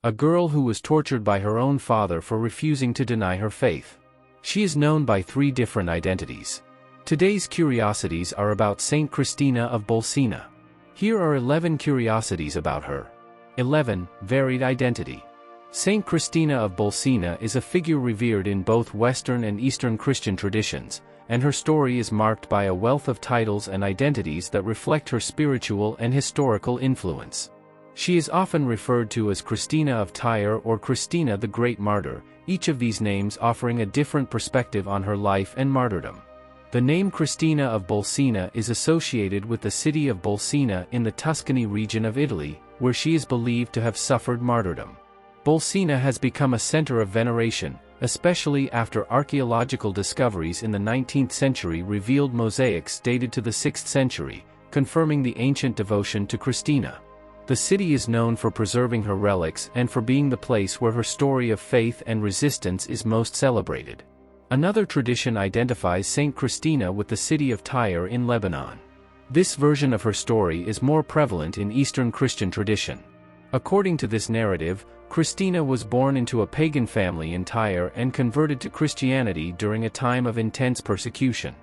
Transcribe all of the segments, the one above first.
a girl who was tortured by her own father for refusing to deny her faith. She is known by 3 different identities. Today's curiosities are about Saint Cristina of Bolsena. Here are 11 curiosities about her. 11. Varied identity. Saint Cristina of Bolsena is a figure revered in both Western and Eastern Christian traditions, and her story is marked by a wealth of titles and identities that reflect her spiritual and historical influence. She is often referred to as Cristina of Tyre or Cristina the Great Martyr, each of these names offering a different perspective on her life and martyrdom. The name Cristina of Bolsena is associated with the city of Bolsena in the Tuscany region of Italy, where she is believed to have suffered martyrdom. Bolsena has become a center of veneration, especially after archaeological discoveries in the 19th century revealed mosaics dated to the 6th century, confirming the ancient devotion to Cristina. The city is known for preserving her relics and for being the place where her story of faith and resistance is most celebrated. Another tradition identifies Saint Cristina with the city of Tyre in Lebanon. This version of her story is more prevalent in Eastern Christian tradition. According to this narrative, Cristina was born into a pagan family in Tyre and converted to Christianity during a time of intense persecution.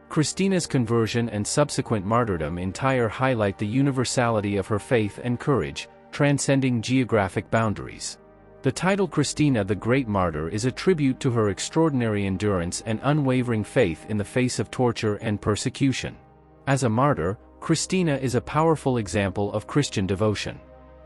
Cristina's conversion and subsequent martyrdom in Tyre highlight the universality of her faith and courage, transcending geographic boundaries. The title Cristina the Great Martyr is a tribute to her extraordinary endurance and unwavering faith in the face of torture and persecution. As a martyr, Cristina is a powerful example of Christian devotion.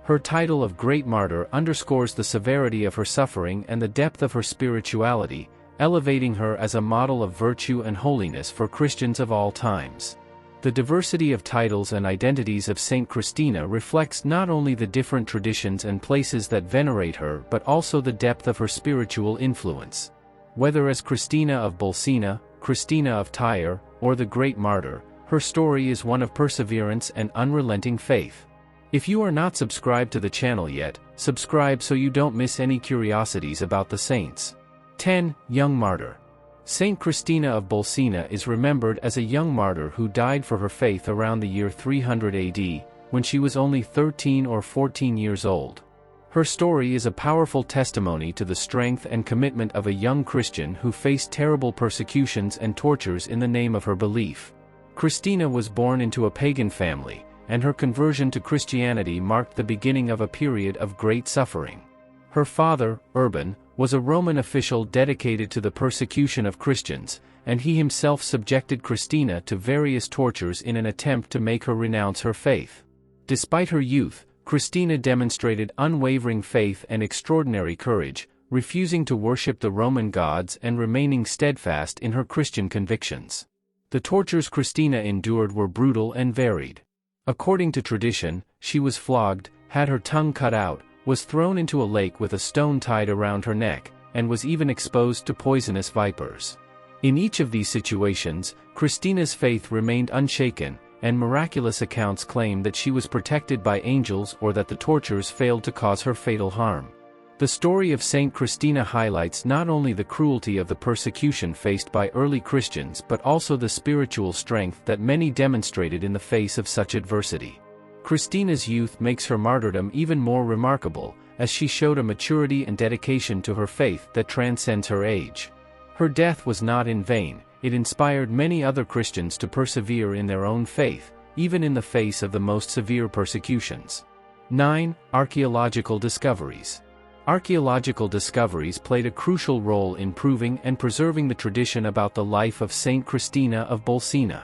Her title of Great Martyr underscores the severity of her suffering and the depth of her spirituality, elevating her as a model of virtue and holiness for Christians of all times. The diversity of titles and identities of Saint Cristina reflects not only the different traditions and places that venerate her but also the depth of her spiritual influence. Whether as Cristina of Bolsena, Cristina of Tyre, or the Great Martyr, her story is one of perseverance and unrelenting faith. If you are not subscribed to the channel yet, subscribe so you don't miss any curiosities about the saints. 10. Young Martyr. Saint Cristina of Bolsena is remembered as a young martyr who died for her faith around the year 300 AD, when she was only 13 or 14 years old. Her story is a powerful testimony to the strength and commitment of a young Christian who faced terrible persecutions and tortures in the name of her belief. Cristina was born into a pagan family, and her conversion to Christianity marked the beginning of a period of great suffering. Her father, Urban, was a Roman official dedicated to the persecution of Christians, and he himself subjected Cristina to various tortures in an attempt to make her renounce her faith. Despite her youth, Cristina demonstrated unwavering faith and extraordinary courage, refusing to worship the Roman gods and remaining steadfast in her Christian convictions. The tortures Cristina endured were brutal and varied. According to tradition, she was flogged, had her tongue cut out, was thrown into a lake with a stone tied around her neck, and was even exposed to poisonous vipers. In each of these situations, Cristina's faith remained unshaken, and miraculous accounts claim that she was protected by angels or that the tortures failed to cause her fatal harm. The story of Saint Cristina highlights not only the cruelty of the persecution faced by early Christians but also the spiritual strength that many demonstrated in the face of such adversity. Cristina's youth makes her martyrdom even more remarkable, as she showed a maturity and dedication to her faith that transcends her age. Her death was not in vain. It inspired many other Christians to persevere in their own faith, even in the face of the most severe persecutions. 9. Archaeological Discoveries. Archaeological discoveries played a crucial role in proving and preserving the tradition about the life of Saint Cristina of Bolsena.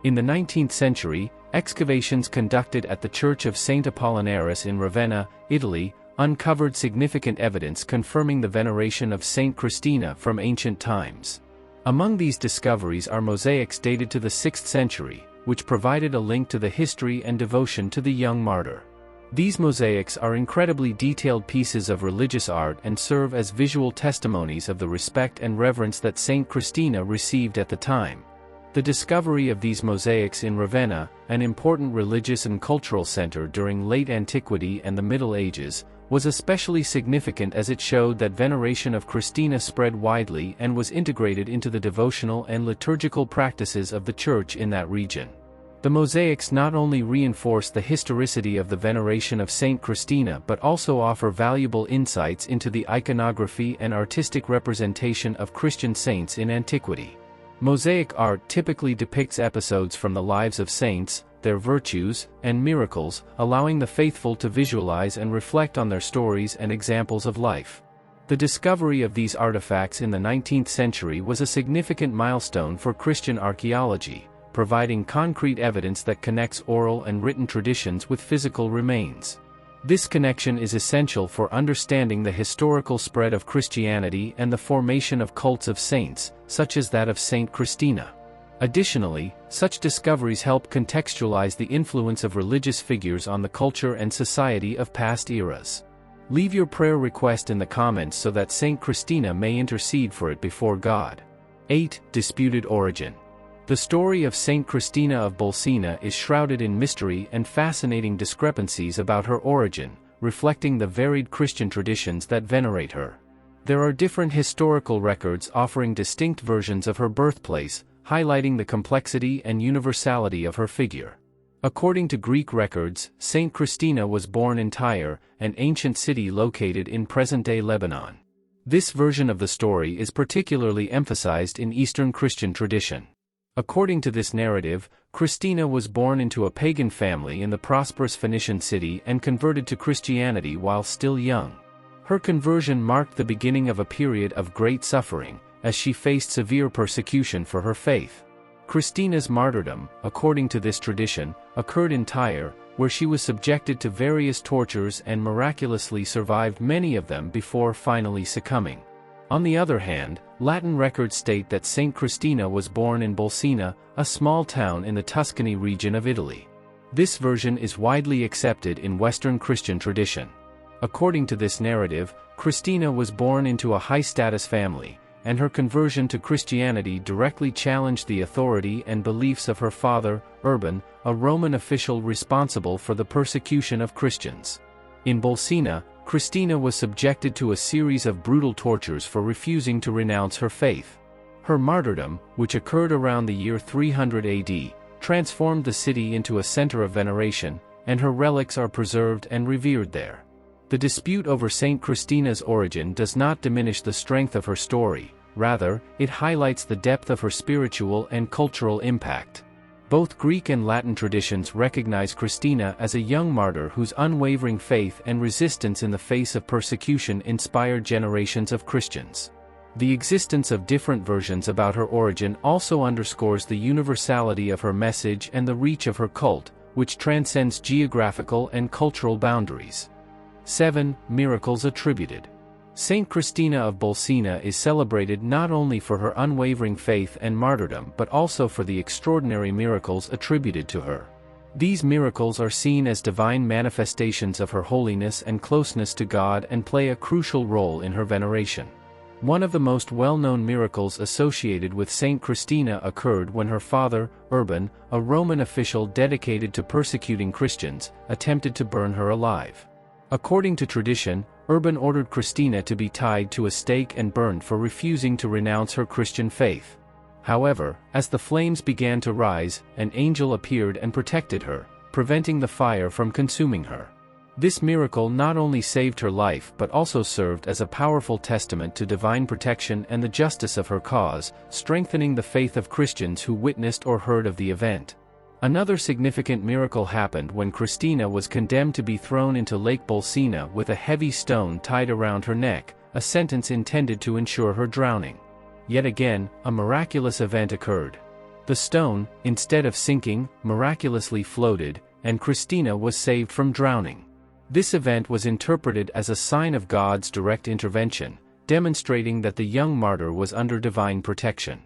In the 19th century, excavations conducted at the Church of Saint Apollinaris in Ravenna, Italy, uncovered significant evidence confirming the veneration of Saint Cristina from ancient times. Among these discoveries are mosaics dated to the 6th century, which provided a link to the history and devotion to the young martyr. These mosaics are incredibly detailed pieces of religious art and serve as visual testimonies of the respect and reverence that Saint Cristina received at the time. The discovery of these mosaics in Ravenna, an important religious and cultural center during late antiquity and the Middle Ages, was especially significant as it showed that veneration of Cristina spread widely and was integrated into the devotional and liturgical practices of the Church in that region. The mosaics not only reinforce the historicity of the veneration of Saint Cristina but also offer valuable insights into the iconography and artistic representation of Christian saints in antiquity. Mosaic art typically depicts episodes from the lives of saints, their virtues, and miracles, allowing the faithful to visualize and reflect on their stories and examples of life. The discovery of these artifacts in the 19th century was a significant milestone for Christian archaeology, providing concrete evidence that connects oral and written traditions with physical remains. This connection is essential for understanding the historical spread of Christianity and the formation of cults of saints, such as that of Saint Cristina. Additionally, such discoveries help contextualize the influence of religious figures on the culture and society of past eras. Leave your prayer request in the comments so that Saint Cristina may intercede for it before God. 8. Disputed origin. The story of Saint Cristina of Bolsena is shrouded in mystery and fascinating discrepancies about her origin, reflecting the varied Christian traditions that venerate her. There are different historical records offering distinct versions of her birthplace, highlighting the complexity and universality of her figure. According to Greek records, Saint Cristina was born in Tyre, an ancient city located in present-day Lebanon. This version of the story is particularly emphasized in Eastern Christian tradition. According to this narrative, Cristina was born into a pagan family in the prosperous Phoenician city and converted to Christianity while still young. Her conversion marked the beginning of a period of great suffering, as she faced severe persecution for her faith. Cristina's martyrdom, according to this tradition, occurred in Tyre, where she was subjected to various tortures and miraculously survived many of them before finally succumbing. On the other hand, Latin records state that Saint Cristina was born in Bolsena, a small town in the Tuscany region of Italy. This version is widely accepted in Western Christian tradition. According to this narrative, Cristina was born into a high-status family, and her conversion to Christianity directly challenged the authority and beliefs of her father, Urban, a Roman official responsible for the persecution of Christians. In Bolsena, Cristina was subjected to a series of brutal tortures for refusing to renounce her faith. Her martyrdom, which occurred around the year 300 AD, transformed the city into a center of veneration, and her relics are preserved and revered there. The dispute over Saint Cristina's origin does not diminish the strength of her story, rather, it highlights the depth of her spiritual and cultural impact. Both Greek and Latin traditions recognize Cristina as a young martyr whose unwavering faith and resistance in the face of persecution inspired generations of Christians. The existence of different versions about her origin also underscores the universality of her message and the reach of her cult, which transcends geographical and cultural boundaries. 7. Miracles attributed. Saint Cristina of Bolsena is celebrated not only for her unwavering faith and martyrdom but also for the extraordinary miracles attributed to her. These miracles are seen as divine manifestations of her holiness and closeness to God and play a crucial role in her veneration. One of the most well-known miracles associated with Saint Cristina occurred when her father, Urban, a Roman official dedicated to persecuting Christians, attempted to burn her alive. According to tradition, Urban ordered Cristina to be tied to a stake and burned for refusing to renounce her Christian faith. However, as the flames began to rise, an angel appeared and protected her, preventing the fire from consuming her. This miracle not only saved her life but also served as a powerful testament to divine protection and the justice of her cause, strengthening the faith of Christians who witnessed or heard of the event. Another significant miracle happened when Cristina was condemned to be thrown into Lake Bolsena with a heavy stone tied around her neck, a sentence intended to ensure her drowning. Yet again, a miraculous event occurred. The stone, instead of sinking, miraculously floated, and Cristina was saved from drowning. This event was interpreted as a sign of God's direct intervention, demonstrating that the young martyr was under divine protection.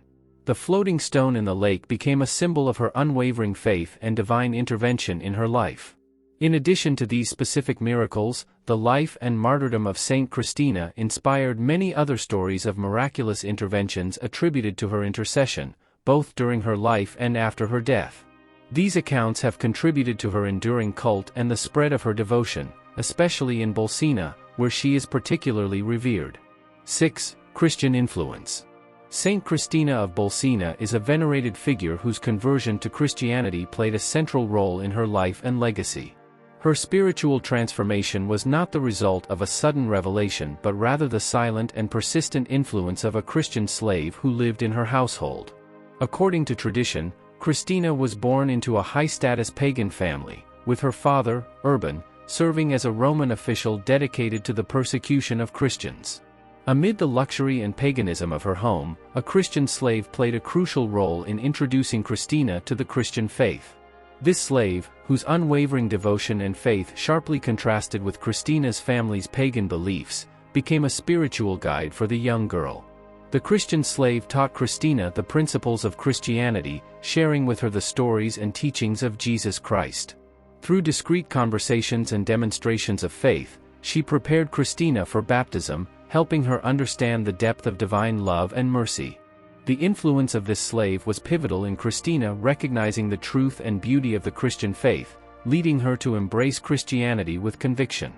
The floating stone in the lake became a symbol of her unwavering faith and divine intervention in her life. In addition to these specific miracles, the life and martyrdom of Saint Cristina inspired many other stories of miraculous interventions attributed to her intercession, both during her life and after her death. These accounts have contributed to her enduring cult and the spread of her devotion, especially in Bolsena, where she is particularly revered. 6. Christian influence. Saint Cristina of Bolsena is a venerated figure whose conversion to Christianity played a central role in her life and legacy. Her spiritual transformation was not the result of a sudden revelation but rather the silent and persistent influence of a Christian slave who lived in her household. According to tradition, Cristina was born into a high-status pagan family, with her father, Urban, serving as a Roman official dedicated to the persecution of Christians. Amid the luxury and paganism of her home, a Christian slave played a crucial role in introducing Cristina to the Christian faith. This slave, whose unwavering devotion and faith sharply contrasted with Cristina's family's pagan beliefs, became a spiritual guide for the young girl. The Christian slave taught Cristina the principles of Christianity, sharing with her the stories and teachings of Jesus Christ. Through discreet conversations and demonstrations of faith, she prepared Cristina for baptism, helping her understand the depth of divine love and mercy. The influence of this slave was pivotal in Cristina recognizing the truth and beauty of the Christian faith, leading her to embrace Christianity with conviction.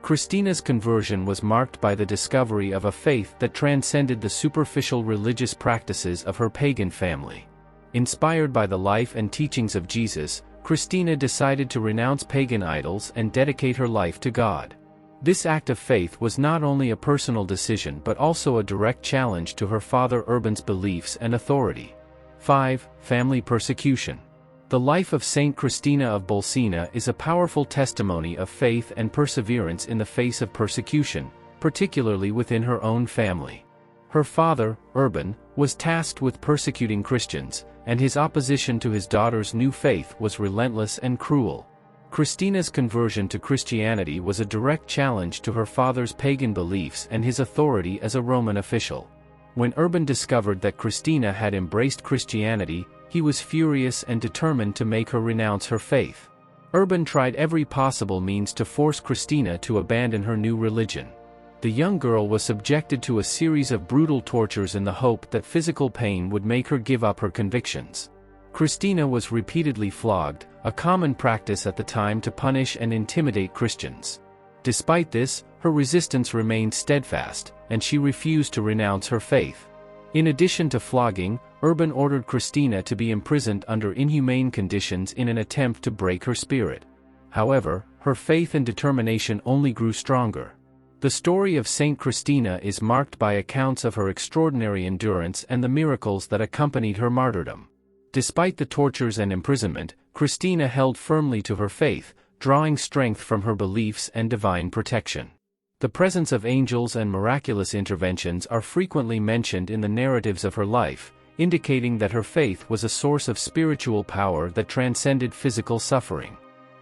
Cristina's conversion was marked by the discovery of a faith that transcended the superficial religious practices of her pagan family. Inspired by the life and teachings of Jesus, Cristina decided to renounce pagan idols and dedicate her life to God. This act of faith was not only a personal decision but also a direct challenge to her father Urban's beliefs and authority. 5. Family persecution. The life of Saint Cristina of Bolsena is a powerful testimony of faith and perseverance in the face of persecution, particularly within her own family. Her father, Urban, was tasked with persecuting Christians, and his opposition to his daughter's new faith was relentless and cruel. Cristina's conversion to Christianity was a direct challenge to her father's pagan beliefs and his authority as a Roman official. When Urban discovered that Cristina had embraced Christianity, he was furious and determined to make her renounce her faith. Urban tried every possible means to force Cristina to abandon her new religion. The young girl was subjected to a series of brutal tortures in the hope that physical pain would make her give up her convictions. Cristina was repeatedly flogged, a common practice at the time to punish and intimidate Christians. Despite this, her resistance remained steadfast, and she refused to renounce her faith. In addition to flogging, Urban ordered Cristina to be imprisoned under inhumane conditions in an attempt to break her spirit. However, her faith and determination only grew stronger. The story of Saint Cristina is marked by accounts of her extraordinary endurance and the miracles that accompanied her martyrdom. Despite the tortures and imprisonment, Cristina held firmly to her faith, drawing strength from her beliefs and divine protection. The presence of angels and miraculous interventions are frequently mentioned in the narratives of her life, indicating that her faith was a source of spiritual power that transcended physical suffering.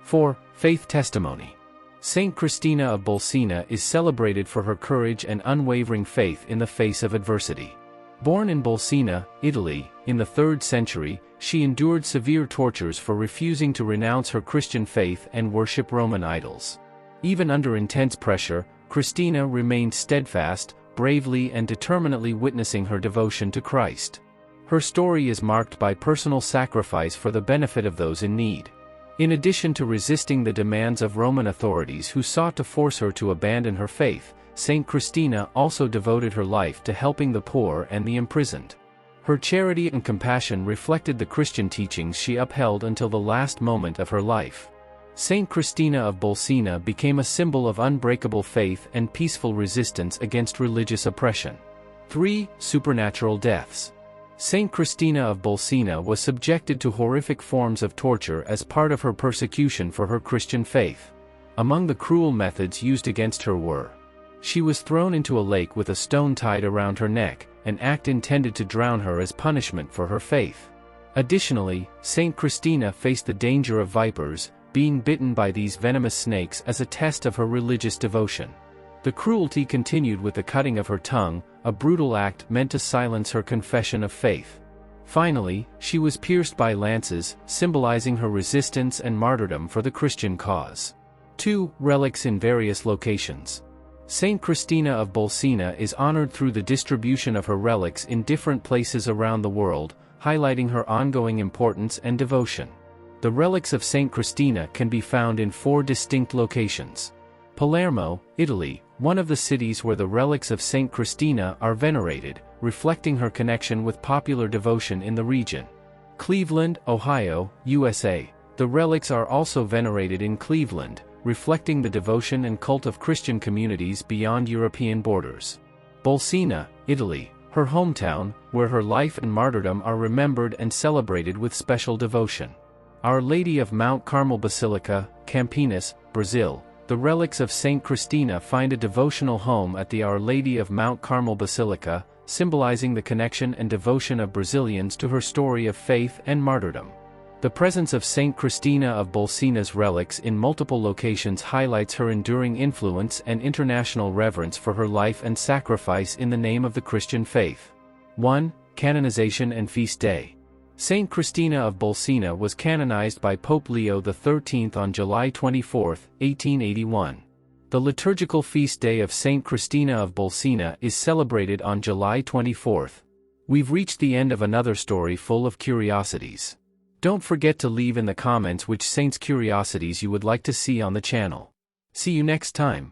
4. Faith testimony. Saint Cristina of Bolsena is celebrated for her courage and unwavering faith in the face of adversity. Born in Bolsena, Italy, in the 3rd century, she endured severe tortures for refusing to renounce her Christian faith and worship Roman idols. Even under intense pressure, Cristina remained steadfast, bravely and determinedly witnessing her devotion to Christ. Her story is marked by personal sacrifice for the benefit of those in need. In addition to resisting the demands of Roman authorities who sought to force her to abandon her faith, Saint Cristina also devoted her life to helping the poor and the imprisoned. Her charity and compassion reflected the Christian teachings she upheld until the last moment of her life. Saint Cristina of Bolsena became a symbol of unbreakable faith and peaceful resistance against religious oppression. 3. Supernatural deaths. Saint Cristina of Bolsena was subjected to horrific forms of torture as part of her persecution for her Christian faith. Among the cruel methods used against her were: she was thrown into a lake with a stone tied around her neck, an act intended to drown her as punishment for her faith. Additionally, Saint Cristina faced the danger of vipers, being bitten by these venomous snakes as a test of her religious devotion. The cruelty continued with the cutting of her tongue, a brutal act meant to silence her confession of faith. Finally, she was pierced by lances, symbolizing her resistance and martyrdom for the Christian cause. 2. Relics in various locations. Saint Cristina of Bolsena is honored through the distribution of her relics in different places around the world, highlighting her ongoing importance and devotion. The relics of Saint Cristina can be found in 4 distinct locations. Palermo, Italy, one of the cities where the relics of Saint Cristina are venerated, reflecting her connection with popular devotion in the region. Cleveland, Ohio, USA. The relics are also venerated in Cleveland, reflecting the devotion and cult of Christian communities beyond European borders. Bolsena, Italy, her hometown, where her life and martyrdom are remembered and celebrated with special devotion. Our Lady of Mount Carmel Basilica, Campinas, Brazil. The relics of Saint Cristina find a devotional home at the Our Lady of Mount Carmel Basilica, symbolizing the connection and devotion of Brazilians to her story of faith and martyrdom. The presence of Saint Cristina of Bolsena's relics in multiple locations highlights her enduring influence and international reverence for her life and sacrifice in the name of the Christian faith. 1. Canonization and Feast Day. Saint Cristina of Bolsena was canonized by Pope Leo XIII on July 24, 1881. The liturgical feast day of Saint Cristina of Bolsena is celebrated on July 24. We've reached the end of another story full of curiosities. Don't forget to leave in the comments which saints' curiosities you would like to see on the channel. See you next time.